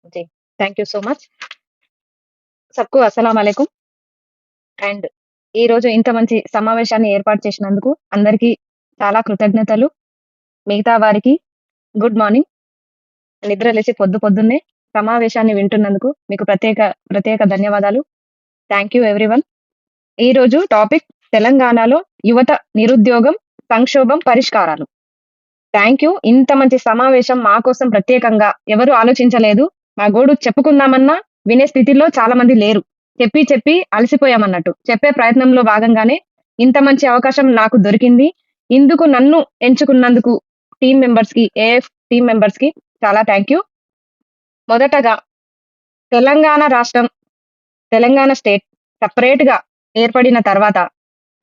Ji, thank you so much. సబ్‌కు అస్సలాం అలైకుం. అండ్ ఈరోజు ఇంత మంచి సమావేశాన్ని ఏర్పాటు చేసినందుకు అందరికీ చాలా కృతజ్ఞతలు. మిగతా వారికి గుడ్ మార్నింగ్. నిద్ర లేచి పొద్దున్నే సమావేశాన్ని వింటున్నందుకు మీకు ప్రత్యేక ధన్యవాదాలు. Thank you everyone. ఈరోజు టాపిక్ తెలంగాణలో యువత నిరుద్యోగం, సంక్షోభం పరిష్కారాలు. Thank you. ఇంత మంచి సమావేశం మా కోసం ప్రత్యేకంగా ఎవరు ఆలోచించలేదు. మా గోడు చెప్పుకుందామన్నా వినే స్థితిలో చాలా మంది లేరు. చెప్పి అలసిపోయామన్నట్టు. చెప్పే ప్రయత్నంలో భాగంగానే ఇంత మంచి అవకాశం నాకు దొరికింది. ఇందుకు నన్ను ఎంచుకున్నందుకు ఏఎఫ్ టీమ్ మెంబర్స్‌కి చాలా థాంక్ యూ. మొదటగా తెలంగాణ రాష్ట్రం, తెలంగాణ స్టేట్ సెపరేట్‌గా ఏర్పడిన తర్వాత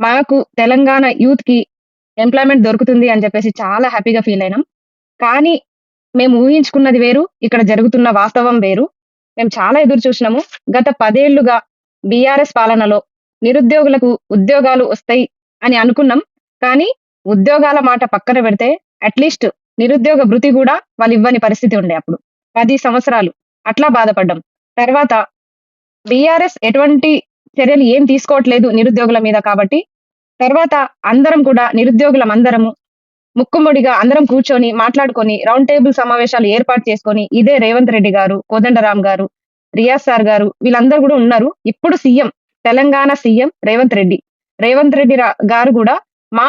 మాకు తెలంగాణ యూత్‌కి ఎంప్లాయ్‌మెంట్ దొరుకుతుంది అని చెప్పేసి చాలా హ్యాపీగా ఫీల్ అయినాం. కానీ మేము ఊహించుకున్నది వేరు. ఇక్కడ జరుగుతున్న వాస్తవం వేరు. మేము చాలా ఎదురు చూసినాము. గత 10 ఏళ్లుగా బీఆర్ఎస్ పాలనలో నిరుద్యోగులకు ఉద్యోగాలు వస్తాయి అని అనుకున్నాం. కానీ ఉద్యోగాల మాట పక్కన పెడితే అట్‌లీస్ట్ నిరుద్యోగ భృతి గూడా వాళ్ళు ఇవ్వని పరిస్థితి ఉండే అప్పుడు. 10 సంవత్సరాలు అట్లా బాధపడ్డాం. తర్వాత బీఆర్ఎస్ ఎటువంటి చర్యలు ఏం తీసుకోవట్లేదు నిరుద్యోగుల మీద కాబట్టి, తర్వాత అందరం కూడా నిరుద్యోగులమందరము ముక్కుముడిగా అందరం కూర్చొని మాట్లాడుకొని రౌండ్ టేబుల్ సమావేశాలు ఏర్పాటు చేసుకొని ఇదే రేవంత్ రెడ్డి గారు, కోదండరాం గారు, రియాజ్ సార్ గారు వీళ్ళందరూ కూడా ఉన్నారు. ఇప్పుడు తెలంగాణ సీఎం రేవంత్ రెడ్డి. రేవంత్ రెడ్డి గారు కూడా మా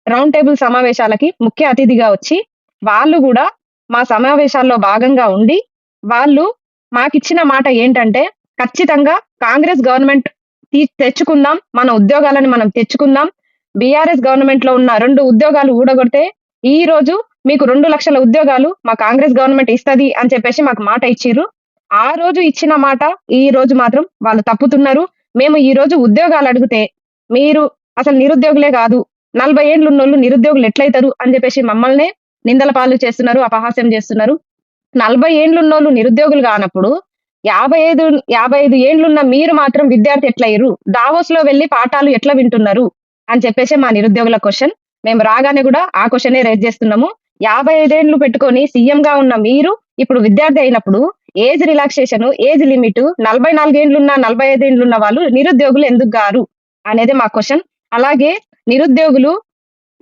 రౌండ్ టేబుల్ సమావేశాలకి ముఖ్య అతిథిగా వచ్చి వాళ్ళు కూడా మా సమావేశాల్లో భాగంగా ఉండి వాళ్ళు మాకిచ్చిన మాట ఏంటంటే ఖచ్చితంగా కాంగ్రెస్ గవర్నమెంట్ తెచ్చుకుందాం. మన ఉద్యోగాలను మనం తెచ్చుకుందాం. బీఆర్ఎస్ గవర్నమెంట్ లో ఉన్న 2 ఉద్యోగాలు ఊడగొడితే ఈ రోజు మీకు 2,00,000 ఉద్యోగాలు మా కాంగ్రెస్ గవర్నమెంట్ ఇస్తది అని చెప్పేసి మాకు మాట ఇచ్చిర్రు. ఆ రోజు ఇచ్చిన మాట ఈ రోజు మాత్రం వాళ్ళు తప్పుతున్నారు. మేము ఈ రోజు ఉద్యోగాలు అడిగితే మీరు అసలు నిరుద్యోగులే కాదు. 40 ఏండ్లు ఉన్నోళ్ళు నిరుద్యోగులు ఎట్లయితారు అని చెప్పేసి మమ్మల్నే నిందల పాలు చేస్తున్నారు, అపహాస్యం చేస్తున్నారు. 40 ఏండ్లు ఉన్నోళ్ళు నిరుద్యోగులు కానప్పుడు 55 ఏండ్లున్న మీరు మాత్రం విద్యార్థి ఎట్లయ్యిర్రు? దావోస్‌లో వెళ్లి పాఠాలు ఎట్లా వింటున్నారు? అని చెప్పేసి మా నిరుద్యోగుల క్వెషన్. మేము రాగానే కూడా ఆ క్వెషనే రైజ్ చేస్తున్నాము. 55 ఏండ్లు పెట్టుకొని సీఎంగా ఉన్న మీరు ఇప్పుడు విద్యార్థి అయినప్పుడు ఏజ్ రిలాక్సేషన్, ఏజ్ లిమిట్ 44 ఏండ్లున్న, 45 ఏండ్లున్న వాళ్ళు నిరుద్యోగులు ఎందుకు గారు? అనేది మా క్వెషన్. అలాగే నిరుద్యోగులు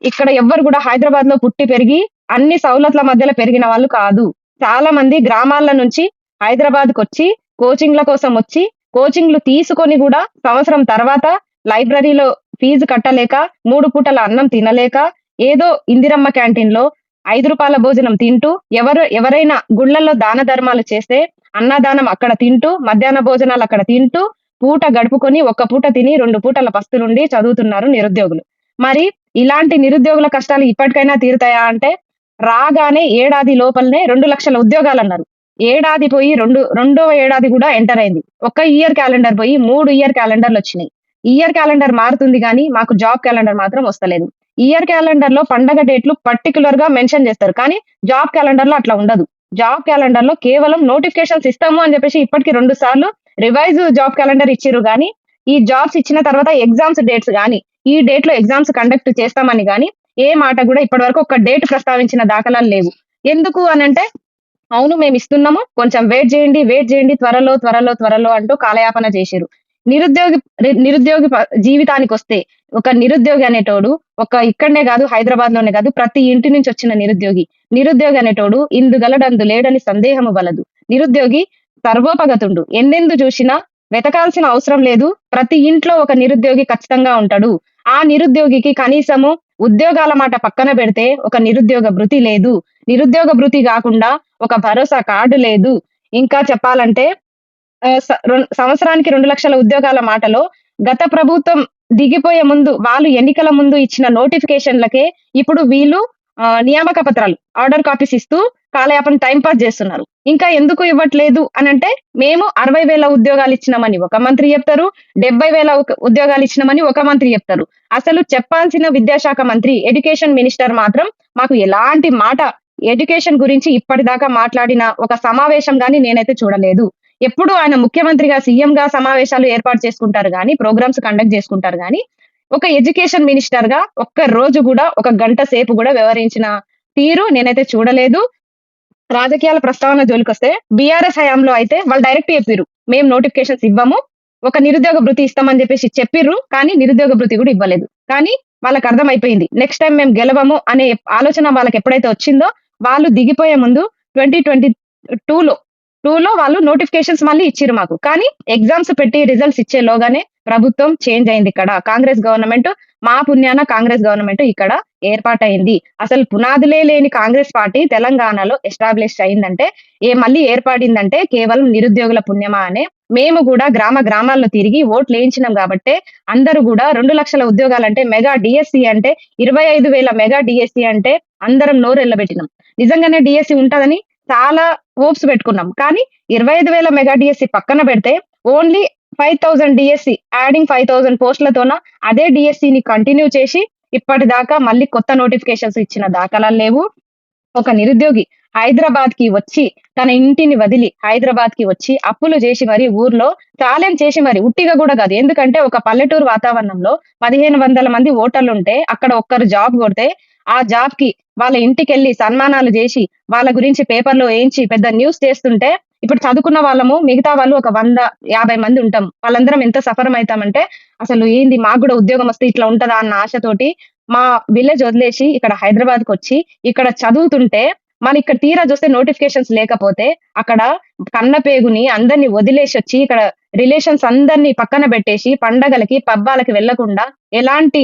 ఇక్కడ ఎవ్వరు కూడా హైదరాబాద్‌లో పుట్టి పెరిగి అన్ని సౌలతుల మధ్యలో పెరిగిన వాళ్ళు కాదు. చాలా మంది గ్రామాల నుంచి హైదరాబాద్‌కొచ్చి కోచింగ్‌ల కోసం వచ్చి కోచింగ్‌లు తీసుకొని కూడా సంవత్సరం తర్వాత లైబ్రరీలో ఫీజు కట్టలేక, 3 పూటల అన్నం తినలేక, ఏదో ఇందిరమ్మ క్యాంటీన్‌లో రూ. 5 భోజనం తింటూ ఎవరైనా గుళ్ళల్లో దాన ధర్మాలు చేస్తే అన్నదానం అక్కడ తింటూ, మధ్యాహ్న భోజనాలు అక్కడ తింటూ, పూట గడుపుకొని ఒక్క పూట తిని 2 పూటల పస్తులుండి చదువుతున్నారు నిరుద్యోగులు. మరి ఇలాంటి నిరుద్యోగుల కష్టాలు ఇప్పటికైనా తీరుతాయా అంటే రాగానే ఏడాది లోపలనే 2,00,000 ఉద్యోగాలన్నారు. ఏడాది పోయి రెండవ ఏడాది కూడా ఎంటర్ అయింది. ఒక ఇయర్ క్యాలెండర్ పోయి 3 ఇయర్ క్యాలెండర్‌లొచ్చినాయి. ఇయర్ క్యాలెండర్ మారుతుంది గానీ మాకు జాబ్ క్యాలెండర్ మాత్రం వస్తలేదు. ఇయర్ క్యాలెండర్‌లో పండగ డేట్లు పర్టిక్యులర్‌గా మెన్షన్ చేస్తారు. కానీ జాబ్ క్యాలెండర్‌లో అట్లా ఉండదు. జాబ్ క్యాలెండర్‌లో కేవలం నోటిఫికేషన్స్ ఇస్తాము అని చెప్పేసి ఇప్పటికి 2 సార్లు రివైజ్ జాబ్ క్యాలెండర్ ఇచ్చిర్రు గానీ, ఈ జాబ్స్ ఇచ్చిన తర్వాత ఎగ్జామ్స్ డేట్స్ గానీ, ఈ డేట్‌లో ఎగ్జామ్స్ కండక్ట్ చేస్తామని గానీ, ఏ మాట కూడా ఇప్పటివరకు ఒక డేట్ ప్రస్తావించిన దాఖలాలు లేవు. ఎందుకు అనంటే అవును మేమిస్తున్నాము. కొంచెం వెయిట్ చేయండి. త్వరలో అంటూ కాలయాపన చేసిర్రు. నిరుద్యోగి జీవితానికొస్తే ఒక నిరుద్యోగి అనేటోడు ఇక్కడనే కాదు హైదరాబాద్‌లోనే కాదు ప్రతి ఇంటి నుంచి వచ్చిన నిరుద్యోగి. నిరుద్యోగి అనేటోడు ఇందుగలడందు లేడని సందేహము వలదు. నిరుద్యోగి సర్వోపగతుండు. ఎన్నెందు చూసినా వెతకాల్సిన అవసరం లేదు. ప్రతి ఇంట్లో ఒక నిరుద్యోగి ఖచ్చితంగా ఉంటాడు. ఆ నిరుద్యోగికి కనీసము ఉద్యోగాల మాట పక్కన పెడితే ఒక నిరుద్యోగ భృతి లేదు. నిరుద్యోగ భృతి గాకుండా ఒక భరోసా కార్డు లేదు. ఇంకా చెప్పాలంటే సంవత్సరానికి 2,00,000 ఉద్యోగాల మాటలో గత ప్రభుత్వం దిగిపోయే ముందు వాళ్ళు ఎన్నికల ముందు ఇచ్చిన నోటిఫికేషన్‌లకే ఇప్పుడు వీళ్ళు నియామక పత్రాలు, ఆర్డర్ కాపీస్ ఇస్తూ కాలయాపన టైమ్ పాస్ చేస్తున్నారు. ఇంకా ఎందుకు ఇవ్వట్లేదు అనంటే మేము 60,000 ఉద్యోగాలు ఇచ్చినామని ఒక మంత్రి చెప్తారు. 70,000 ఉద్యోగాలు ఇచ్చినామని ఒక మంత్రి చెప్తారు. అసలు చెప్పాల్సిన విద్యాశాఖ మంత్రి, ఎడ్యుకేషన్ మినిస్టర్ మాత్రం మాకు ఎలాంటి మాట ఎడ్యుకేషన్ గురించి ఇప్పటిదాకా మాట్లాడిన ఒక సమావేశం గాని నేనైతే చూడలేదు. ఎప్పుడు ఆయన ముఖ్యమంత్రిగా, సీఎంగా సమావేశాలు ఏర్పాటు చేసుకుంటారు గానీ, ప్రోగ్రామ్స్ కండక్ట్ చేసుకుంటారు గానీ, ఒక ఎడ్యుకేషన్ మినిస్టర్‌గా ఒక్క రోజు గూడా, ఒక గంట సేపు గూడా వ్యవహరించిన తీరు నేనైతే చూడలేదు. రాజకీయాల ప్రస్తావన జోలికొస్తే బీఆర్ఎస్ హయాంలో అయితే వాళ్ళు డైరెక్ట్ చెప్పిర్రు. మేము నోటిఫికేషన్స్ ఇవ్వము. ఒక నిరుద్యోగ భృతి ఇస్తామని చెప్పేసి చెప్పిర్రు. కానీ నిరుద్యోగ భృతి కూడా ఇవ్వలేదు. కానీ వాళ్ళకి అర్థమైపోయింది. నెక్స్ట్ టైమ్ మేము గెలవము అనే ఆలోచన వాళ్ళకి ఎప్పుడైతే వచ్చిందో వాళ్ళు దిగిపోయే ముందు 2022లో వాళ్ళు నోటిఫికేషన్స్ మళ్ళీ ఇచ్చిర్రు మాకు. కానీ ఎగ్జామ్స్ పెట్టి రిజల్ట్స్ ఇచ్చేలోగానే ప్రభుత్వం చేంజ్ అయింది ఇక్కడ. కాంగ్రెస్ గవర్నమెంట్ మా పుణ్యాన కాంగ్రెస్ గవర్నమెంట్ ఇక్కడ ఏర్పాటయింది. అసలు పునాదులే లేని కాంగ్రెస్ పార్టీ తెలంగాణలో ఎస్టాబ్లిష్ అయిందంటే మళ్ళీ ఏర్పడిందంటే కేవలం నిరుద్యోగుల పుణ్యమా అనే మేము కూడా గ్రామాల్లో తిరిగి ఓట్లు వేయించినాం కాబట్టే అందరూ కూడా 2,00,000 ఉద్యోగాలంటే మెగా డిఎస్సి అంటే 25,000 మెగా డిఎస్సి అంటే అందరం నోరెళ్ళబెట్టినాం. నిజంగానే డిఎస్సి ఉంటదని చాలా హోప్స్ పెట్టుకున్నాం. కానీ 25,000 మెగా డిఎస్సి పక్కన పెడితే ఓన్లీ 5,000 డిఎస్సి యాడింగ్ 5,000 పోస్టులతోన అదే డిఎస్సిని కంటిన్యూ చేసి ఇప్పటిదాకా మళ్ళీ కొత్త నోటిఫికేషన్స్ ఇచ్చిన దాఖలాలు లేవు. ఒక నిరుద్యోగి హైదరాబాద్ కి వచ్చి తన ఇంటిని వదిలి హైదరాబాద్ కి వచ్చి అప్పులు చేసి మరి ఊర్లో ఛాలెంజ్ చేసి మరి ఉట్టిగా కూడా కాదు. ఎందుకంటే ఒక పల్లెటూరు వాతావరణంలో 1,500 మంది ఓటర్లు ఉంటే అక్కడ ఒక్కరు జాబ్ కొడితే ఆ జాబ్ కి వాళ్ళ ఇంటికెళ్ళి సన్మానాలు చేసి వాళ్ళ గురించి పేపర్లో వేయించి పెద్ద న్యూస్ చేస్తుంటే ఇప్పుడు చదువుకున్న వాళ్ళము మిగతా వాళ్ళు ఒక 150 మంది ఉంటాం. వాళ్ళందరం ఎంత సఫరం అవుతామంటే అసలు ఏంది మాకు కూడా ఉద్యోగం వస్తే ఇట్లా ఉంటదా అన్న ఆశతోటి మా విలేజ్ వదిలేసి ఇక్కడ హైదరాబాద్ కి వచ్చి ఇక్కడ చదువుతుంటే మన ఇక్కడ తీరా చూస్తే నోటిఫికేషన్స్ లేకపోతే అక్కడ కన్న పేగుని అందరిని వదిలేసి వచ్చి ఇక్కడ రిలేషన్స్ అందరినీ పక్కన పెట్టేసి పండగలకి పబ్బాలకి వెళ్లకుండా ఎలాంటి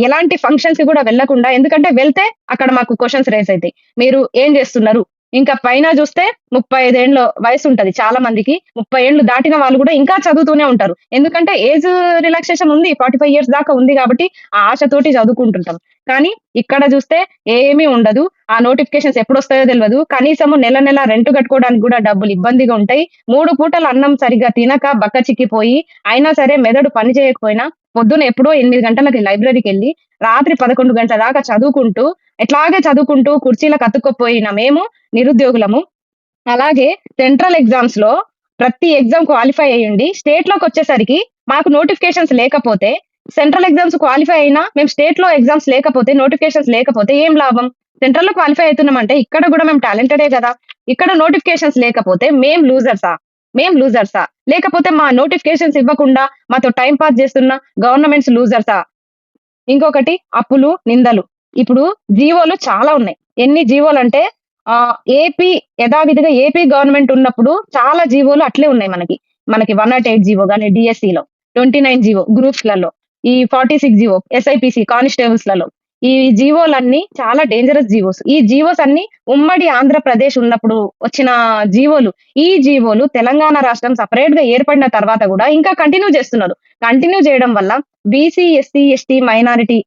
ఎలాంటి ఫంక్షన్స్ కి కూడా వెళ్లకుండా ఎందుకంటే వెళ్తే అక్కడ మాకు క్వశ్చన్స్ రేస్ అవుతాయి. మీరు ఏం చేస్తున్నారు? ఇంకా పైన చూస్తే 35 ఏండ్ల వయసు ఉంటది చాలా మందికి. 30 ఏండ్లు దాటిన వాళ్ళు కూడా ఇంకా చదువుతూనే ఉంటారు. ఎందుకంటే ఏజ్ రిలాక్సేషన్ ఉంది. 45 ఇయర్స్ దాకా ఉంది కాబట్టి ఆ ఆశతోటి చదువుకుంటుంటాం. కానీ ఇక్కడ చూస్తే ఏమీ ఉండదు. ఆ నోటిఫికేషన్స్ ఎప్పుడొస్తాయో తెలవదు. కనీసము నెల రెంట్ కట్టుకోవడానికి కూడా డబ్బులు ఇబ్బందిగా ఉంటాయి. 3 పూటల అన్నం సరిగ్గా తినక బక్కచిక్కిపోయి అయినా సరే మెదడు పని చేయకపోయినా పొద్దున ఎప్పుడో 8 గంటలకి లైబ్రరీకెళ్ళి రాత్రి 11 గంటల దాకా చదువుకుంటూ ఎట్లాగే చదువుకుంటూ కుర్చీలకు అతుక్కపోయిన మేము నిరుద్యోగులము. అలాగే సెంట్రల్ ఎగ్జామ్స్ లో ప్రతి ఎగ్జామ్ క్వాలిఫై అయ్యండి స్టేట్ లోకి వచ్చేసరికి మాకు నోటిఫికేషన్స్ లేకపోతే సెంట్రల్ ఎగ్జామ్స్ క్వాలిఫై అయినా మేము స్టేట్ లో ఎగ్జామ్స్ లేకపోతే నోటిఫికేషన్స్ లేకపోతే ఏం లాభం? సెంట్రల్ లో క్వాలిఫై అవుతున్నామంటే ఇక్కడ కూడా మేము టాలెంటెడే కదా. ఇక్కడ నోటిఫికేషన్స్ లేకపోతే మేం లూజర్సా? లేకపోతే మా నోటిఫికేషన్స్ ఇవ్వకుండా మాతో టైం పాస్ చేస్తున్న గవర్నమెంట్స్ లూజర్సా? ఇంకొకటి అప్పులు, నిందలు. ఇప్పుడు జీవోలు చాలా ఉన్నాయి. ఎన్ని జీవోలు అంటే ఏపీ యథావిధిగా ఏపీ గవర్నమెంట్ ఉన్నప్పుడు చాలా జీవోలు అట్లే ఉన్నాయి మనకి. 108 జీవో గాని డిఎస్సిలో, 29 జీవో గ్రూప్స్‌లలో, ఈ 46 జీవో ఎస్ఐపిసి కానిస్టేబుల్స్‌లలో. ఈ జీవోలన్నీ చాలా డేంజరస్ జీవోస్. ఈ జీవోస్ అన్ని ఉమ్మడి ఆంధ్రప్రదేశ్ ఉన్నప్పుడు వచ్చిన జీవోలు. ఈ జీవోలు తెలంగాణ రాష్ట్రం సెపరేట్ గా ఏర్పడిన తర్వాత కూడా ఇంకా కంటిన్యూ చేస్తున్నారు. కంటిన్యూ చేయడం వల్ల బీసీ, ఎస్సీ, ఎస్టీ, మైనారిటీ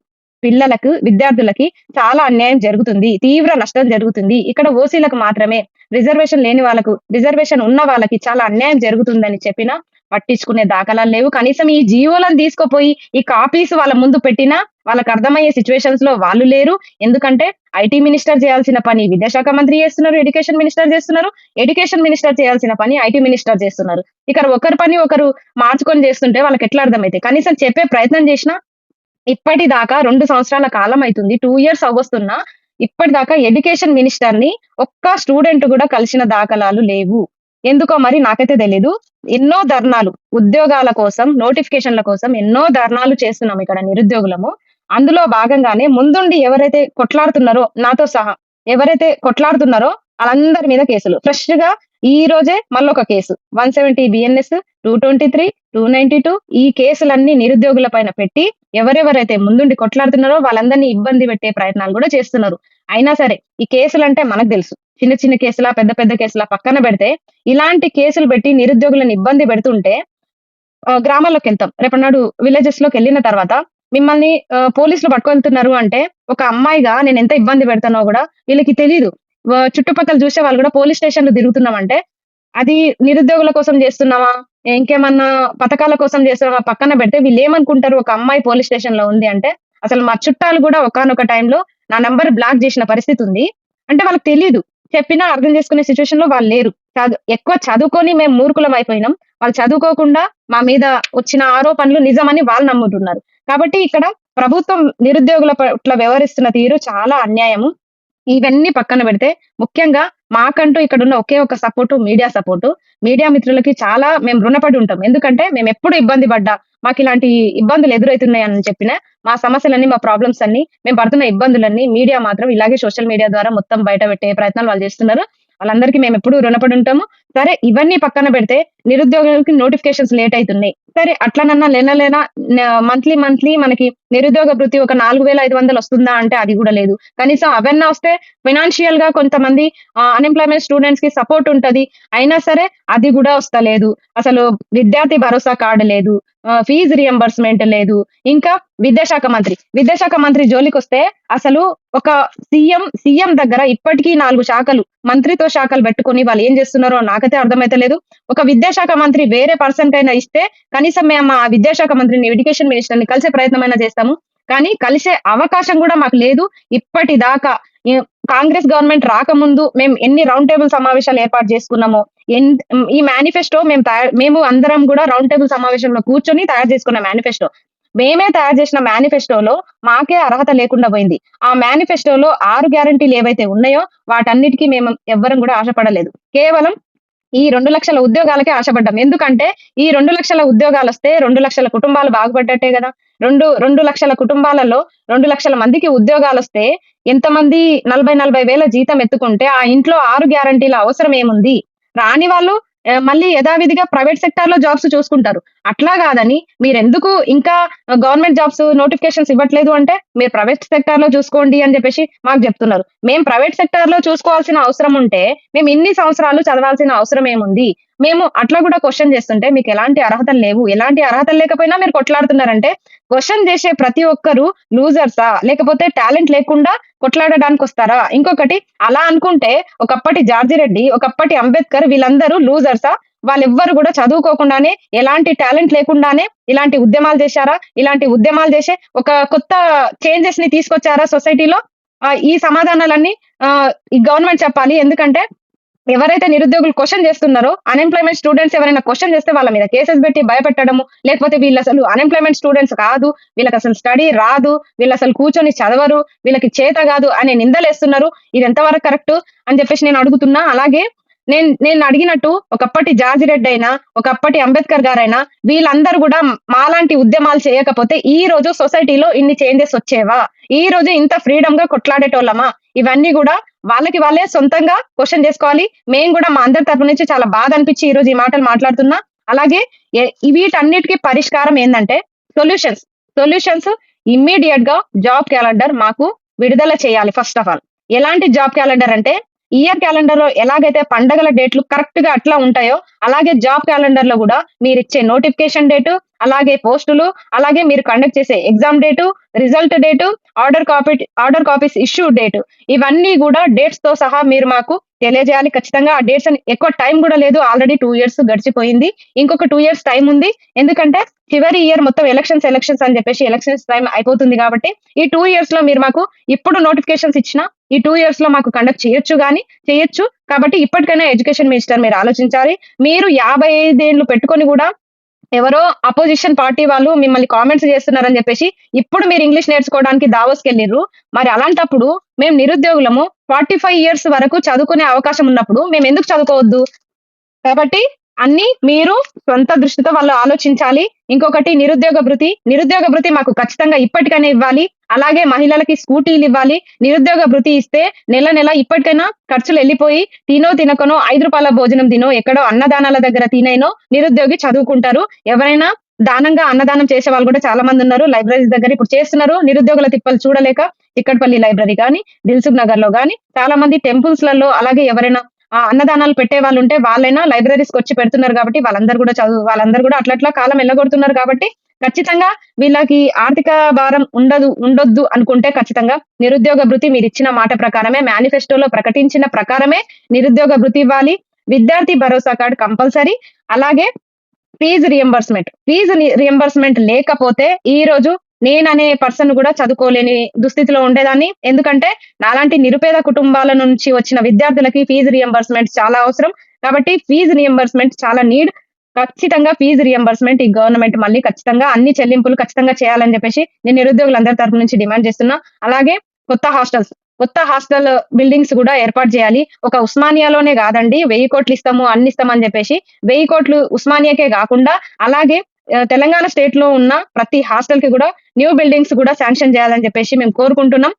పిల్లలకు విద్యార్థులకి చాలా అన్యాయం జరుగుతుంది. తీవ్ర నష్టం జరుగుతుంది. ఇక్కడ ఓసీలకు మాత్రమే రిజర్వేషన్ లేని వాళ్ళకు రిజర్వేషన్ ఉన్న వాళ్ళకి చాలా అన్యాయం జరుగుతుందని చెప్పినా పట్టించుకునే దాఖలాలు లేవు. కనీసం ఈ జీవోలను తీసుకుపోయి ఈ కాపీస్ వాళ్ళ ముందు పెట్టినా వాళ్ళకి అర్థమయ్యే సిచ్యువేషన్స్ లో వాళ్ళు లేరు. ఎందుకంటే ఐటీ మినిస్టర్ చేయాల్సిన పని విద్యాశాఖ మంత్రి చేస్తున్నారు, ఎడ్యుకేషన్ మినిస్టర్ చేస్తున్నారు. ఎడ్యుకేషన్ మినిస్టర్ చేయాల్సిన పని ఐటీ మినిస్టర్ చేస్తున్నారు. ఇక్కడ ఒకరి పని ఒకరు మార్చుకొని చేస్తుంటే వాళ్ళకి ఎట్లా అర్థమైతే? కనీసం చెప్పే ప్రయత్నం చేసినా ఇప్పటిదాకా 2 సంవత్సరాల కాలం అయితుంది. 2 ఇయర్స్ అవ్వస్తున్నా ఇప్పటిదాకా ఎడ్యుకేషన్ మినిస్టర్ ని ఒక్క స్టూడెంట్ కూడా కలిసిన దాఖలాలు లేవు. ఎందుకో మరి నాకైతే తెలీదు. ఎన్నో ధర్నాలు ఉద్యోగాల కోసం, నోటిఫికేషన్ల కోసం ఎన్నో ధర్నాలు చేస్తున్నాం ఇక్కడ నిరుద్యోగులము. అందులో భాగంగానే ముందుండి ఎవరైతే కొట్లాడుతున్నారో నాతో సహా ఎవరైతే కొట్లాడుతున్నారో వాళ్ళందరి మీద కేసులు. ఫ్రెష్ గా ఈ రోజే మళ్ళొక కేసు 170 బిఎన్ఎస్, 223, 292 ఈ కేసులన్నీ నిరుద్యోగుల పైన పెట్టి ఎవరెవరైతే ముందుండి కొట్లాడుతున్నారో వాళ్ళందరినీ ఇబ్బంది పెట్టే ప్రయత్నాలు కూడా చేస్తున్నారు. అయినా సరే ఈ కేసులంటే మనకు తెలుసు. చిన్న చిన్న కేసులా పెద్ద పెద్ద కేసులా పక్కన పెడితే ఇలాంటి కేసులు పెట్టి నిరుద్యోగులను ఇబ్బంది పెడుతుంటే గ్రామాల్లోకి వెళ్తాం. రేపటినాడు విలేజెస్ లోకి వెళ్ళిన తర్వాత మిమ్మల్ని పోలీసులు పట్టుకెళ్తున్నారు అంటే ఒక అమ్మాయిగా నేను ఎంత ఇబ్బంది పెడతానో కూడా వీళ్ళకి తెలీదు. చుట్టుపక్కల చూసే వాళ్ళు కూడా పోలీస్ స్టేషన్లు తిరుగుతున్నామంటే అది నిరుద్యోగుల కోసం చేస్తున్నావా, ఇంకేమన్నా పథకాల కోసం చేస్తున్నావా పక్కన పెడితే వీళ్ళు ఏమనుకుంటారు? ఒక అమ్మాయి పోలీస్ స్టేషన్ లో ఉంది అంటే అసలు మా చుట్టాలు కూడా ఒకానొక టైంలో నా నంబర్ బ్లాక్ చేసిన పరిస్థితి ఉంది. అంటే వాళ్ళకి తెలీదు. చెప్పినా అర్థం చేసుకునే సిచ్యువేషన్ లో వాళ్ళు లేరు. ఎక్కువ చదువుకొని మేము మూర్ఖులం అయిపోయినాం. వాళ్ళు చదువుకోకుండా మా మీద వచ్చిన ఆరోపణలు నిజమని వాళ్ళు నమ్ముతున్నారు. కాబట్టి ఇక్కడ ప్రభుత్వం నిరుద్యోగుల పట్ల వ్యవహరిస్తున్న తీరు చాలా అన్యాయము. ఇవన్నీ పక్కన పెడితే ముఖ్యంగా మాకంటూ ఇక్కడున్న ఒకే ఒక సపోర్టు మీడియా సపోర్టు. మీడియా మిత్రులకి చాలా మేము రుణపడి ఉంటాం. ఎందుకంటే మేమెప్పుడు ఇబ్బంది పడ్డా, మాకిలాంటి ఇబ్బందులు ఎదురైతున్నాయని చెప్పినా, మా సమస్యలన్నీ, మా ప్రాబ్లమ్స్ అన్నీ, మేము పడుతున్న ఇబ్బందులన్నీ మీడియా మాత్రం ఇలాగే సోషల్ మీడియా ద్వారా మొత్తం బయట పెట్టే ప్రయత్నాలు వాళ్ళు చేస్తున్నారు. వాళ్ళందరికీ మేమెప్పుడూ రుణపడి ఉంటాము. సరే ఇవన్నీ పక్కన పెడితే నిరుద్యోగులకి నోటిఫికేషన్స్ లేట్ అయితున్నాయి. సరే అట్లనన్నా లేనా మంత్లీ మనకి నిరుద్యోగ భృతి ఒక 4,500 వస్తుందా అంటే అది గూడా లేదు. కనీసం అవన్నా వస్తే ఫైనాన్షియల్‌గా కొంతమంది అన్‌ఎంప్లాయ్‌మెంట్ స్టూడెంట్స్‌కి సపోర్ట్ ఉంటది. అయినా సరే అది గూడా వస్తలేదు. అసలు విద్యార్థి భరోసా కార్డ్ లేదు. ఫీజ్ రియంబర్స్‌మెంట్ లేదు. ఇంకా విద్యాశాఖ మంత్రి జోలికొస్తే అసలు ఒక సీఎం దగ్గర ఇప్పటికీ 4 శాఖలు, మంత్రిత్వ శాఖలు పెట్టుకొని వాళ్ళు ఏం చేస్తున్నారో నాకైతే అర్థమైతలేదు. ఒక విద్యాశాఖ మంత్రి వేరే పర్సన్ కైనా ఇస్తే కనీసం మేము ఆ విద్యాశాఖ మంత్రిని, ఎడ్యుకేషన్ మినిస్టర్‌ని కలిసే ప్రయత్నమైనా చేస్తాము. కానీ కలిసే అవకాశం గూడా మాకు లేదు. ఇప్పటిదాకా ఈ కాంగ్రెస్ గవర్నమెంట్ రాకముందు మేము ఎన్ని రౌండ్ టేబుల్ సమావేశాలు ఏర్పాటు చేసుకున్నామో, ఈ మేనిఫెస్టో మేము అందరం గూడా రౌండ్ టేబుల్ సమావేశంలో కూర్చొని తయారు చేసుకున్న మేనిఫెస్టో. మేమే తయారు చేసిన మేనిఫెస్టోలో మాకే అర్హత లేకుండా పోయింది. ఆ మేనిఫెస్టోలో 6 గ్యారంటీలు ఏవైతే ఉన్నాయో వాటన్నిటికి మేము ఎవ్వరం గూడా ఆశపడలేదు. కేవలం ఈ 2,00,000 ఉద్యోగాలకే ఆశపడ్డాం. ఎందుకంటే ఈ 2,00,000 ఉద్యోగాలొస్తే 2,00,000 కుటుంబాలు బాగుపడ్డట్టే గదా! 2,00,000 కుటుంబాలలో 2,00,000 మందికి ఉద్యోగాలొస్తే ఎంతమంది 40,000 జీతం ఎత్తుకుంటే ఆ ఇంట్లో 6 గ్యారంటీల అవసరం ఏముంది? రాని వాళ్ళు మళ్ళీ యథావిధిగా ప్రైవేట్ సెక్టార్‌లో జాబ్స్ చూసుకుంటారు. అట్లా గాదని మీరెందుకు ఇంకా గవర్నమెంట్ జాబ్స్ నోటిఫికేషన్స్ ఇవ్వట్లేదు అంటే, మీరు ప్రైవేట్ సెక్టార్‌లో చూసుకోండి అని జెప్పేసి మాకు జెప్తున్నారు. మేము ప్రైవేట్ సెక్టార్‌లో చూసుకోవాల్సిన అవసరం ఉంటే, మేము ఇన్ని సంవత్సరాలు చదవాల్సిన అవసరం ఏముంది? మేము అట్లా గూడా క్వెషన్ చేస్తుంటే మీకెలాంటి అర్హతలు లేవు. ఎలాంటి అర్హతలు లేకపోయినా మీరు కొట్లాడుతున్నారంటే, క్వెషన్ చేసే ప్రతి ఒక్కరు లూజర్సా? లేకపోతే టాలెంట్ లేకుండా కొట్లాడడానికొస్తారా? ఇంకొకటి అలా అనుకుంటే ఒకప్పటి జార్జి రెడ్డి, ఒకప్పటి అంబేద్కర్ వీళ్ళందరూ లూజర్సా? వాళ్ళెవ్వరు గూడా చదువుకోకుండానే, ఎలాంటి టాలెంట్ లేకుండానే ఇలాంటి ఉద్యమాలు చేశారా? ఇలాంటి ఉద్యమాలు చేసే ఒక కొత్త చేంజెస్‌ని తీసుకొచ్చారా సొసైటీలో? ఈ సమాధానాలన్నీ ఈ గవర్నమెంట్ చెప్పాలి. ఎందుకంటే ఎవరైతే నిరుద్యోగులు క్వెషన్ చేస్తున్నారో, అన్‌ఎంప్లాయ్‌మెంట్ స్టూడెంట్స్ ఎవరైనా క్వెషన్ చేస్తే వాళ్ళ మీద కేసెస్ పెట్టి భయపెట్టడము, లేకపోతే వీళ్ళసలు అన్‌ఎంప్లాయ్‌మెంట్ స్టూడెంట్స్ కాదు, వీళ్ళకసలు స్టడీ రాదు, వీళ్ళసలు కూర్చొని చదవరు, వీళ్ళకి చేత గాదు అనే నిందలేస్తున్నారు. ఇది ఎంతవరకు కరెక్టు అని చెప్పేసి నేను అడుగుతున్నా. అలాగే నేను అడిగినట్టు ఒకప్పటి జార్జి రెడ్డయినా, ఒకప్పటి అంబేద్కర్ గారైనా వీళ్ళందరూ గూడా మాలాంటి ఉద్యమాలు చేయకపోతే ఈ రోజు సొసైటీలో ఇన్ని చేంజెస్ వచ్చేవా? ఈ రోజు ఇంత ఫ్రీడమ్‌గా కొట్లాడేటోళ్ళమా? ఇవన్నీ గూడా వాళ్ళకి వాళ్ళే సొంతంగా క్వెషన్ జేసుకోవాలి. మేము గూడా మా అందరి తరపు నుంచి చాలా బాధ అనిపిచ్చి ఈరోజు ఈ మాటలు మాట్లాడుతున్నా. అలాగే వీటన్నిటికి పరిష్కారం ఏందంటే సొల్యూషన్స్. సొల్యూషన్స్ ఇమ్మీడియేట్‌గా జాబ్ క్యాలెండర్ మాకు విడుదల చేయాలి ఫస్ట్ ఆఫ్ ఆల్. ఎలాంటి జాబ్ క్యాలెండర్ అంటే ఇయర్ క్యాలెండర్‌లో ఎలాగైతే పండగల డేట్లు కరెక్ట్‌గా అట్లా ఉంటాయో, అలాగే జాబ్ క్యాలెండర్‌లో గూడా మీరిచ్చే నోటిఫికేషన్ డేటు, అలాగే పోస్టులు, అలాగే మీరు కండక్ట్ చేసే exam date, result date, order copies issue date ఇవన్నీ గూడా డేట్స్‌తో సహా మీరు మాకు తెలియజేయాలి. ఖచ్చితంగా ఆ డేట్స్ అని ఎక్కువ టైం గూడా లేదు. ఆల్రెడీ 2 ఇయర్స్ గడిచిపోయింది. ఇంకొక 2 ఇయర్స్ టైమ్ ఉంది. ఎందుకంటే చివరి ఇయర్ మొత్తం ఎలక్షన్స్ అని జెప్పేసి ఎలక్షన్స్ టైమ్ అయిపోతుంది గాబట్టి, ఈ 2 ఇయర్స్‌లో మీరు మాకు ఇప్పుడు నోటిఫికేషన్స్ ఇచ్చినా ఈ 2 ఇయర్స్‌లో మాకు కండక్ట్ చేయొచ్చు. కాబట్టి ఇప్పటికైనా ఎడ్యుకేషన్ మినిస్టర్ మీరు ఆలోచించాలి. మీరు 55 ఏళ్ళు పెట్టుకొని గూడా ఎవరో అపోజిషన్ పార్టీ వాళ్ళు మిమ్మల్ని కామెంట్స్ చేస్తున్నారని చెప్పేసి, ఇప్పుడు మీరు ఇంగ్లీష్ నేర్చుకోవడానికి దావోస్‌కెళ్ళిర్రు. మరి అలాంటప్పుడు మేము నిరుద్యోగులము 45 ఇయర్స్ వరకు చదువుకునే అవకాశం ఉన్నప్పుడు మేమెందుకు చదువుకోవద్దు? కాబట్టి అన్నీ మీరు సొంత దృష్టితో వాళ్ళు ఆలోచించాలి. ఇంకొకటి నిరుద్యోగ భృతి మాకు ఖచ్చితంగా ఇప్పటికైనా ఇవ్వాలి. అలాగే మహిళలకి స్కూటీలివ్వాలి. నిరుద్యోగ భృతి ఇస్తే నెల ఇప్పటికైనా ఖర్చులెళ్ళిపోయి తినకనో రూ. 5 భోజనం తినో, ఎక్కడో అన్నదానాల దగ్గర తినైనో నిరుద్యోగి చదువుకుంటారు. ఎవరైనా దానంగా అన్నదానం చేసేవాళ్ళు గూడా చాలా మందున్నారు. లైబ్రరీస్ దగ్గర ఇప్పుడు చేస్తున్నారు. నిరుద్యోగుల తిప్పలు చూడలేక చిక్కడపల్లి లైబ్రరీ గాని, దిల్సుఖ్ నగర్‌లో గాని చాలా మంది టెంపుల్స్‌లలో అలాగే ఎవరైనా అన్నదానాలు పెట్టేవాళ్ళుంటే వాళ్ళైనా లైబ్రరీస్‌కొచ్చి పెడుతున్నారు గాబట్టి వాళ్ళందరూ గూడా అట్లట్లా కాలం ఎల్లగొడుతున్నారు కాబట్టి ఖచ్చితంగా వీళ్ళకి ఆర్థిక భారం ఉండొద్దు అనుకుంటే ఖచ్చితంగా నిరుద్యోగ భృతి మీరిచ్చిన మాట ప్రకారమే మేనిఫెస్టోలో ప్రకటించిన ప్రకారమే నిరుద్యోగ భృతి ఇవ్వాలి. విద్యార్థి భరోసా కార్డ్ కంపల్సరీ. అలాగే ఫీజ్ రియంబర్స్‌మెంట్ లేకపోతే ఈరోజు నేననే పర్సన్ గూడా చదువుకోలేని దుస్థితిలో ఉండేదాన్ని. ఎందుకంటే నాలాంటి నిరుపేద కుటుంబాల నుంచి వచ్చిన విద్యార్థులకి ఫీజ్ రియంబర్స్‌మెంట్ చాలా అవసరం. కాబట్టి ఫీజ్ రియంబర్స్‌మెంట్ చాలా నీడ్. ఖచ్చితంగా ఫీజ్ రియంబర్స్‌మెంట్ ఈ గవర్నమెంట్ మళ్ళీ ఖచ్చితంగా అన్ని చెల్లింపులు ఖచ్చితంగా చేయాలని జెప్పేసి నేను నిరుద్యోగులందరి తరపు నుంచి డిమాండ్ చేస్తున్నా. అలాగే కొత్త హాస్టల్స్ కొత్త హాస్టల్ బిల్డింగ్స్ కూడా ఏర్పాటు చేయాలి. ఒక ఉస్మానియాలోనే కాదండి 1000 కోట్లు ఇస్తాము, అన్ని ఇస్తామని చెప్పేసి 1000 కోట్లు ఉస్మానియాకే కాకుండా అలాగే తెలంగాణ స్టేట్‌లో ఉన్న ప్రతి హాస్టల్‌కి కూడా న్యూ బిల్డింగ్స్ కూడా శాంక్షన్ చేయాలని చెప్పేసి మేము కోరుకుంటున్నాం.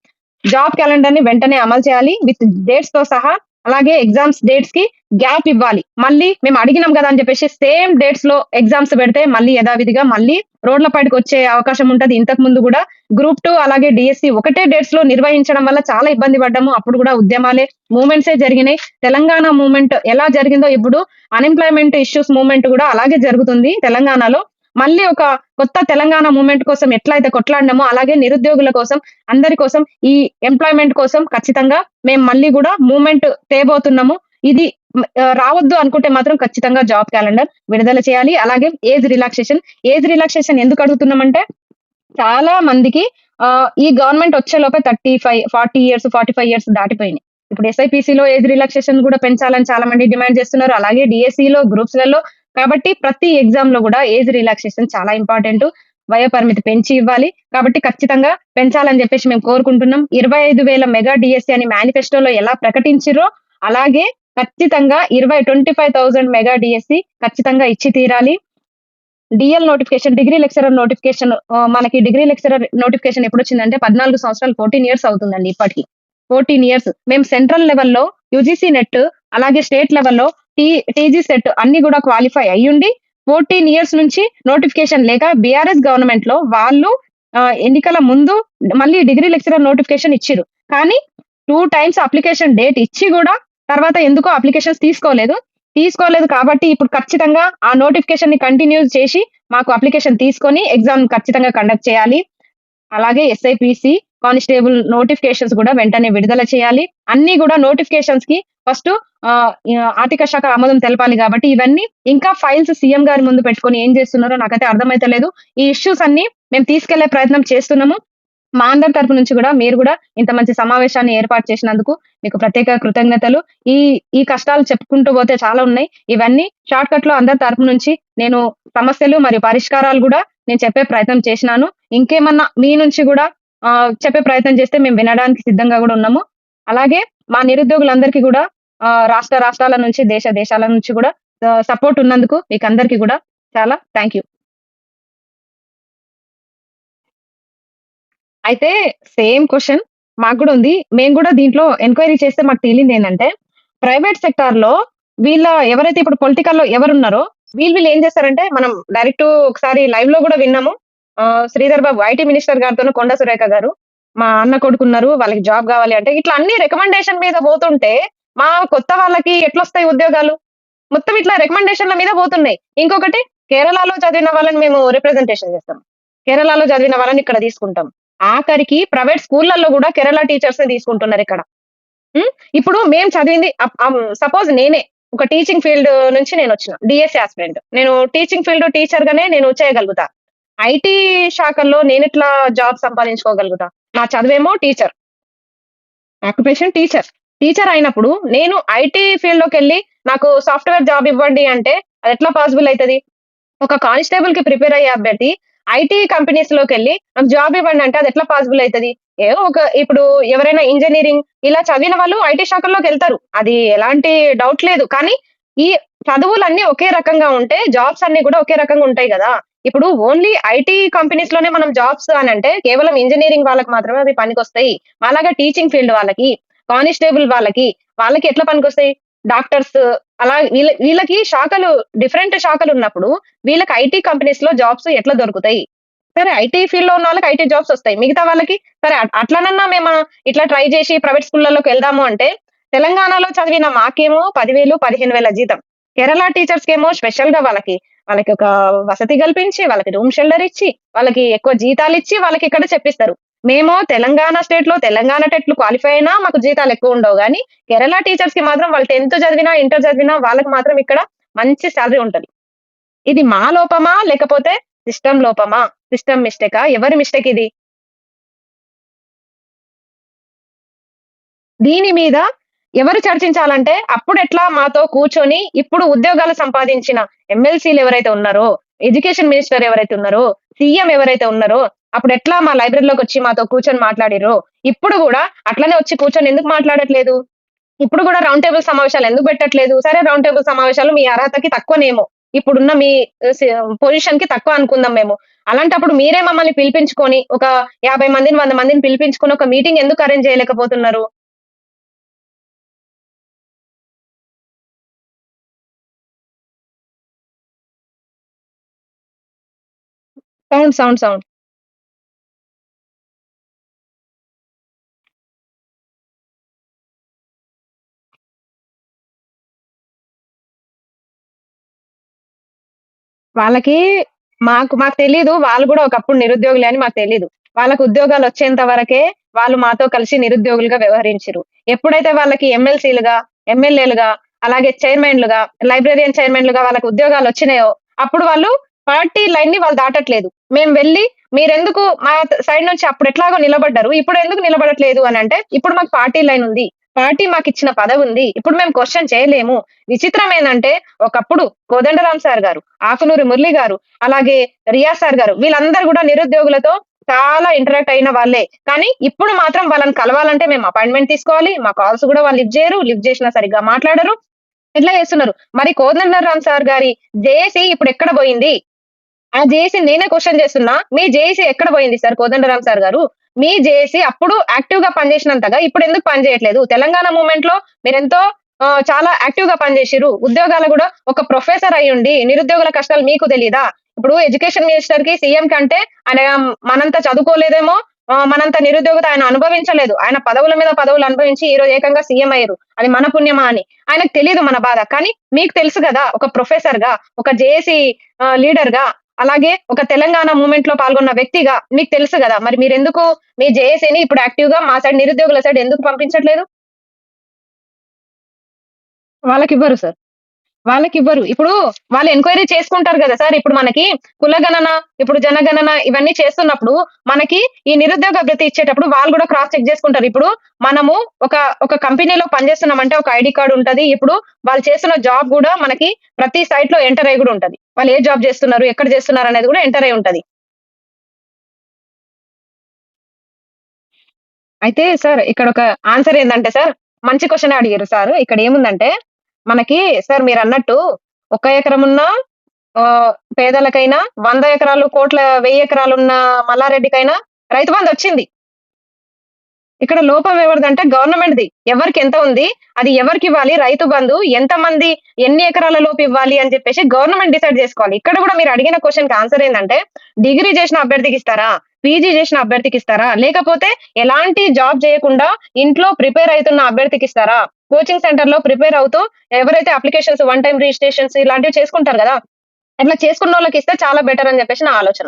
జాబ్ క్యాలెండర్‌ని వెంటనే అమలు చేయాలి. విత్ డేట్స్‌తో సహా. అలాగే ఎగ్జామ్స్ డేట్స్‌కి గ్యాప్ ఇవ్వాలి. మళ్ళీ మేము అడిగినాం గదా! అని చెప్పేసి సేమ్ డేట్స్‌లో ఎగ్జామ్స్ పెడితే మళ్ళీ యథావిధిగా మళ్ళీ రోడ్ల పైటకొచ్చే అవకాశం ఉంటది. ఇంతకు ముందు గూడా గ్రూప్ 2 అలాగే డీఎస్సీ ఒకటే డేట్స్‌లో నిర్వహించడం వల్ల చాలా ఇబ్బంది పడ్డాము. అప్పుడు గూడా ఉద్యమాలే, మూవ్‌మెంట్సే జరిగినాయి. తెలంగాణ మూవ్‌మెంట్ ఎలా జరిగిందో ఇప్పుడు అన్‌ఎంప్లాయ్‌మెంట్ ఇష్యూస్ మూవ్‌మెంట్ గూడా అలాగే జరుగుతుంది తెలంగాణలో. మళ్ళీ ఒక కొత్త తెలంగాణ మూవ్‌మెంట్ కోసం ఎట్లయితే కొట్లాడినామో అలాగే నిరుద్యోగుల కోసం, అందరి కోసం ఈ ఎంప్లాయ్‌మెంట్ కోసం ఖచ్చితంగా మేము మళ్ళీ గూడా మూవ్‌మెంట్ తేబోతున్నాము. ఇది రావద్దు అనుకుంటే మాత్రం ఖచ్చితంగా జాబ్ క్యాలెండర్ విడుదల చేయాలి. అలాగే ఏజ్ రిలాక్సేషన్. ఏజ్ రిలాక్సేషన్ ఎందుకు అడుగుతున్నామంటే చాలా మందికి ఈ గవర్నమెంట్ వచ్చేలోపే 35, 40 ఇయర్స్, 45 ఇయర్స్ దాటిపోయినాయి. ఇప్పుడు ఎస్ఐపీసీలో ఏజ్ రిలాక్సేషన్ గూడా పెంచాలని చాలా మంది డిమాండ్ చేస్తున్నారు. అలాగే డీఎస్సీలో, గ్రూప్స్‌లలో కాబట్టి ప్రతి ఎగ్జామ్‌లో గూడా ఏజ్ రిలాక్సేషన్ చాలా ఇంపార్టెంటు. వయో పరిమితి పెంచి ఇవ్వాలి. కాబట్టి ఖచ్చితంగా పెంచాలని జెప్పేసి మేము కోరుకుంటున్నాం. 25,000 మెగా డీఎస్సీ అని మేనిఫెస్టోలో ఎలా ప్రకటించిర్రో అలాగే ఖచ్చితంగా 25,000 మెగా డీఎస్సీ ఖచ్చితంగా ఇచ్చి తీరాలి. DL notification, degree lecturer notification మనకి డిగ్రీ లెక్చరర్ నోటిఫికేషన్ ఎప్పుడొచ్చిందంటే 14 సంవత్సరాలు 14 ఇయర్స్ అవుతుందండి ఇప్పటికి. 14 ఇయర్స్. మేము సెంట్రల్ లెవెల్‌లో యూజీసీ నెట్ అలాగే స్టేట్ లెవెల్‌లో టీజీ సెట్ అన్ని గూడా క్వాలిఫై అయ్యుండి 14 ఇయర్స్ నుంచి నోటిఫికేషన్ లేక బీఆర్ఎస్ గవర్నమెంట్‌లో వాళ్ళు ఎన్నికల ముందు మళ్ళీ డిగ్రీ లెక్చరర్ నోటిఫికేషన్ ఇచ్చిర్రు. కానీ 2 టైమ్స్ అప్లికేషన్ డేట్ ఇచ్చి గూడా తర్వాత ఎందుకో అప్లికేషన్స్ తీసుకోలేదు కాబట్టి ఇప్పుడు ఖచ్చితంగా ఆ నోటిఫికేషన్‌ని కంటిన్యూ చేసి మాకు అప్లికేషన్ తీసుకొని ఎగ్జామ్ ఖచ్చితంగా కండక్ట్ చేయాలి. అలాగే ఎస్ఐపీసీ, కానిస్టేబుల్ నోటిఫికేషన్స్ గూడా వెంటనే విడుదల చేయాలి. అన్నీ గూడా నోటిఫికేషన్స్‌కి ఫస్టు ఆర్థిక శాఖ ఆమోదం తెలపాలి గాబట్టి, ఇవన్నీ ఇంకా ఫైల్స్ సీఎం గారి ముందు పెట్టుకొని ఏం జేస్తున్నారో నాకైతే అర్థమైతలేదు. ఈ ఇష్యూస్ అన్నీ మేము తీసుకెళ్లే ప్రయత్నం చేస్తున్నాము. మా అందరి తరపు నుంచి గూడా మీరు గూడా ఇంత మంచి సమావేశాన్ని ఏర్పాటు చేసినందుకు మీకు ప్రత్యేక కృతజ్ఞతలు. ఈ ఈ కష్టాలు చెప్పుకుంటూ పోతే చాలా ఉన్నాయి. ఇవన్నీ షార్ట్‌కట్‌లో అందరి తరపు నుంచి నేను సమస్యలు మరియు పరిష్కారాలు గూడా నేను చెప్పే ప్రయత్నం చేసినాను. ఇంకేమన్నా మీ నుంచి గూడా చెప్పే ప్రయత్నం చేస్తే మేము వినడానికి సిద్ధంగా గూడా ఉన్నాము. అలాగే మా నిరుద్యోగులందరికీ గూడా రాష్ట్రాల నుంచి, దేశాల నుంచి గూడా సపోర్ట్ ఉన్నందుకు మీకందరికీ గూడా చాలా థాంక్ యూ. అయితే సేమ్ క్వెషన్ మాకు గూడా ఉంది. మేము గూడా దీంట్లో ఎంక్వైరీ చేస్తే మాకు తేలిందేందంటే, ప్రైవేట్ సెక్టార్‌లో వీళ్ళ ఎవరైతే ఇప్పుడు పొలిటికల్‌లో ఎవరున్నారో వీళ్ళు ఏం చేస్తారంటే, మనం డైరెక్టు ఒకసారి లైవ్‌లో గూడా విన్నాము. శ్రీధర్ బాబు ఐటీ మినిస్టర్ గారితోను కొండ సురేఖ గారు, మా అన్న కొడుకున్నారు. వాళ్ళకి జాబ్ గావాలి అంటే, ఇట్లా అన్ని రికమెండేషన్ మీద పోతుంటే, మా కొత్త వాళ్ళకి ఎట్లొస్తాయి ఉద్యోగాలు? మొత్తం ఇట్లా రికమెండేషన్‌ల మీద పోతున్నాయి. ఇంకొకటి కేరళలో చదివిన వాళ్ళని మేము రిప్రజెంటేషన్ చేస్తాం. కేరళలో చదివిన వాళ్ళని ఇక్కడ తీసుకుంటాం. ఆఖరికి ప్రైవేట్ స్కూళ్ళల్లో గూడా కేరళ టీచర్స్‌ని తీసుకుంటున్నారిక్కడ. హ్మ్. ఇప్పుడు మేము చదివింది సపోజ్ నేనే ఒక టీచింగ్ ఫీల్డ్ నుంచి నేనొచ్చిన. DSC aspirant. నేను టీచింగ్ ఫీల్డ్ టీచర్‌గానే నేను చేయగలుగుతా. ఐటీ శాఖల్లో నేనెట్లా జాబ్ సంపాదించుకోగలుగుతా? నా చదువేమో టీచర్. Occupation teacher. టీచర్ అయినప్పుడు నేను ఐటీ ఫీల్డ్‌లోకెళ్ళి నాకు సాఫ్ట్‌వేర్ జాబ్ ఇవ్వండి అంటే అదెట్లా పాసిబుల్ అయితది? ఒక కానిస్టేబుల్‌కి ప్రిపేర్ అయ్యే అభ్యర్థి ఐటీ కంపెనీస్‌లోకెళ్ళి నాకు జాబ్ ఇవ్వండి అంటే అదెట్లా పాసిబుల్ అయితది? ఏదో ఒక ఇప్పుడు ఎవరైనా ఇంజినీరింగ్ ఇలా చదివిన వాళ్ళు ఐటీ శాఖల్లోకెళ్తారు. అది ఎలాంటి డౌట్ లేదు. కానీ ఈ చదువులన్నీ ఒకే రకంగా ఉంటే జాబ్స్ అన్నీ కూడా ఒకే రకంగా ఉంటాయి గదా! ఇప్పుడు ఓన్లీ ఐటీ కంపెనీస్‌లోనే మనం జాబ్స్ అనంటే కేవలం ఇంజినీరింగ్ వాళ్ళకి మాత్రమే అవి పనికొస్తాయి. మాలాగా టీచింగ్ ఫీల్డ్ వాళ్ళకి, కానిస్టేబుల్ వాళ్ళకి ఎట్లా పనికొస్తాయి? డాక్టర్స్ అలా వీళ్ళకి శాఖలు డిఫరెంట్ శాఖలున్నప్పుడు వీళ్ళకి ఐటీ కంపెనీస్‌లో జాబ్స్ ఎట్లా దొరుకుతాయి? సరే ఐటీ ఫీల్డ్‌లో ఉన్న వాళ్ళకి ఐటీ జాబ్స్ ఒస్తాయి. మిగతా వాళ్ళకి సరే అట్లనన్నా మేము ఇట్లా ట్రై జేసి ప్రైవేట్ స్కూల్‌లలోకెళ్దాము అంటే, తెలంగాణలో చదివిన మాకేమో 10,000, 15,000 జీతం. కేరళ టీచర్స్‌కేమో స్పెషల్‌గా వాళ్ళకి ఒక వసతి కల్పించి, వాళ్ళకి రూమ్ షెల్టర్ ఇచ్చి, వాళ్ళకి ఎక్కువ జీతాలిచ్చి వాళ్ళకిక్కడ చెప్పిస్తారు. మేము తెలంగాణ స్టేట్‌లో తెలంగాణ టెట్‌లు క్వాలిఫై అయినా మాకు జీతాలెక్కువుండవు గానీ, కేరళ టీచర్స్‌కి మాత్రం వాళ్ళు 10థ్ చదివినా, ఇంటర్ చదివినా వాళ్ళకి మాత్రం ఇక్కడ మంచి సాలరీ ఉంటది. ఇది మా లోపమా? లేకపోతే సిస్టమ్ లోపమా? సిస్టమ్ మిస్టేకా? ఎవరి మిస్టేక్ ఇది? దీని మీద ఎవరు చర్చించాలంటే, అప్పుడెట్లా మాతో కూర్చొని, ఇప్పుడు ఉద్యోగాలు సంపాదించిన ఎమ్మెల్సీలు ఎవరైతే ఉన్నారో, ఎడ్యుకేషన్ మినిస్టర్ ఎవరైతే ఉన్నారో, సీఎం ఎవరైతే ఉన్నారో, అప్పుడెట్లా మా లైబ్రరీలోకొచ్చి మాతో కూర్చొని మాట్లాడిర్రో, ఇప్పుడు గూడా అట్లనే వచ్చి కూర్చొని ఎందుకు మాట్లాడట్లేదు? ఇప్పుడు గూడా రౌండ్ టేబుల్ సమావేశాలు ఎందుకు పెట్టట్లేదు? సరే రౌండ్ టేబుల్ సమావేశాలు మీ అర్హతకి తక్కువనేమో. ఇప్పుడున్న మీ పొజిషన్‌కి తక్కువ అనుకుందాం మేము. అలాంటప్పుడు మీరే మమ్మల్ని పిలిపించుకొని ఒక 50 మందిని, 100 మందిని పిలిపించుకొని ఒక మీటింగ్ ఎందుకు అరేంజ్ చేయలేకపోతున్నారు? సౌండ్. వాళ్ళకి మాకు తెలీదు. వాళ్ళు గూడా ఒకప్పుడు నిరుద్యోగులే అని మాకు తెలీదు. వాళ్ళకి ఉద్యోగాలొచ్చేంత వరకే వాళ్ళు మాతో కలిసి నిరుద్యోగులుగా వ్యవహరించిర్రు. ఎప్పుడైతే వాళ్ళకి ఎమ్మెల్సీలుగా, ఎమ్మెల్యేలుగా, అలాగే చైర్మన్‌లుగా, లైబ్రేరియన్ చైర్మన్‌లుగా వాళ్ళకి ఉద్యోగాలొచ్చినాయో, అప్పుడు వాళ్ళు పార్టీ లైన్‌ని వాళ్ళు దాటట్లేదు. మేము వెళ్లి మీరెందుకు మా సైడ్ నుంచి అప్పుడెట్లాగో నిలబడ్డారు. ఇప్పుడెందుకు నిలబడట్లేదు అనంటే, ఇప్పుడు మాకు పార్టీ లైన్ ఉంది. పార్టీ మాకిచ్చిన పదవుంది. ఇప్పుడు మేము క్వెషన్ చేయలేము. విచిత్రం ఏందంటే, ఒకప్పుడు కోదండరాం సార్ గారు, ఆకునూరి మురళి గారు, అలాగే రియాజ్ సార్ గారు వీళ్ళందరూ గూడా నిరుద్యోగులతో చాలా ఇంటరాక్ట్ అయిన వాళ్ళే. కానీ ఇప్పుడు మాత్రం వాళ్ళని కలవాలంటే మేము అపాయింట్‌మెంట్ తీసుకోవాలి. మా కాల్స్ గూడా వాళ్ళు లిఫ్ట్ జేయరు. లిఫ్ట్ జేసినా సరిగ్గా మాట్లాడరు. ఇట్లా చేస్తున్నారు. మరి కోదండరాం సార్ గారి జేఏసీ ఇప్పుడెక్కడ బోయింది? ఆ జేఏసీ నేనే క్వెషన్ చేస్తున్నా. మీ జేఏసీ ఎక్కడ పోయింది సార్ కోదండరాం సార్ గారు? మీ జేఏసీ అప్పుడు యాక్టివ్‌గా పనిచేసినంతగా ఇప్పుడెందుకు పని చేయట్లేదు? తెలంగాణ మూవ్‌మెంట్‌లో మీరెంతో చాలా యాక్టివ్‌గా పనిచేసిర్రు. ఉద్యోగాలు గూడా ఒక ప్రొఫెసర్ అయ్యుండి నిరుద్యోగుల కష్టాలు మీకు తెలీదా? ఇప్పుడు ఎడ్యుకేషన్ మినిస్టర్‌కి, సీఎంకి అంటే ఆయన మనంత చదువుకోలేదేమో, మనంత నిరుద్యోగత ఆయన అనుభవించలేదు. ఆయన పదవుల మీద పదవులు అనుభవించి ఈరోజు ఏకంగా సీఎం అయ్యిర్రు. అది మన పుణ్యమా అని. ఆయనకు తెలీదు మన బాధ. కానీ మీకు తెలుసు గదా! ఒక ప్రొఫెసర్‌గా, ఒక జేఏసీ లీడర్‌గా అలాగే ఒక తెలంగాణ మూవ్‌మెంట్‌లో పాల్గొన్న వ్యక్తిగా మీకు తెలుసు గదా! మరి మీరెందుకు మీ జేఏసీని ఇప్పుడు యాక్టివ్‌గా మా సైడ్ నిరుద్యోగుల సైడ్ ఎందుకు పంపించట్లేదు? వాళ్ళకివ్వరు సార్. వాళ్ళకివ్వరు. ఇప్పుడు వాళ్ళు ఎంక్వైరీ చేసుకుంటారు గదా సార్! ఇప్పుడు మనకి కులగణన, ఇప్పుడు జనగణన ఇవన్నీ చేస్తున్నప్పుడు మనకి ఈ నిరుద్యోగ భృతి ఇచ్చేటప్పుడు వాళ్ళు గూడా క్రాస్ చెక్ జేసుకుంటారు. ఇప్పుడు మనము ఒక, ఒక కంపెనీలో పనిజేస్తున్నామంటే ఒక ఐడీ కార్డ్ ఉంటది. ఇప్పుడు వాళ్ళు చేస్తున్న జాబ్ గూడా మనకి ప్రతి సైట్‌లో ఎంటర్ అయ్యి గూడా ఉంటది. వాళ్ళు ఏ జాబ్ జేస్తున్నారు? ఎక్కడ జేస్తున్నారనేది గూడా ఎంటర్ అయ్యి ఉంటది. అయితే సార్ ఇక్కడొక ఆన్సర్ ఏందంటే సార్, మంచి క్వెషనే అడిగిర్రు సారు. ఇక్కడేముందంటే, మనకి సార్ మీరన్నట్టు ఒక ఎకరమున్న పేదలకైనా, 100 ఎకరాలు, 1000 ఎకరాలున్న మల్లారెడ్డికైనా రైతు బంధొచ్చింది. ఇక్కడ లోపం ఎవరిదంటే గవర్నమెంట్‌ది. ఎవరికెంత ఉంది? అది ఎవరికివ్వాలి? రైతు బంధు ఎంతమంది ఎన్ని ఎకరాల లోపు ఇవ్వాలి అని చెప్పేసి గవర్నమెంట్ డిసైడ్ జేసుకోవాలి. ఇక్కడ గూడా మీరు అడిగిన క్వెషన్‌కి ఆన్సర్ ఏందంటే, డిగ్రీ జేసిన అభ్యర్థికిస్తారా? పీజీ జేసిన అభ్యర్థికిస్తారా? లేకపోతే ఎలాంటి జాబ్ జేయకుండా ఇంట్లో ప్రిపేర్ అయితున్న అభ్యర్థికిస్తారా? కోచింగ్ సెంటర్‌లో ప్రిపేర్ అవుతూ ఎవరైతే అప్లికేషన్స్ వన్ టైమ్ రిజిస్ట్రేషన్స్ ఇలాంటివి చేసుకుంటారు గదా! అట్లా చేసుకున్నోళ్ళకిస్తే చాలా బెటర్ అని జెప్పేసి నా ఆలోచన.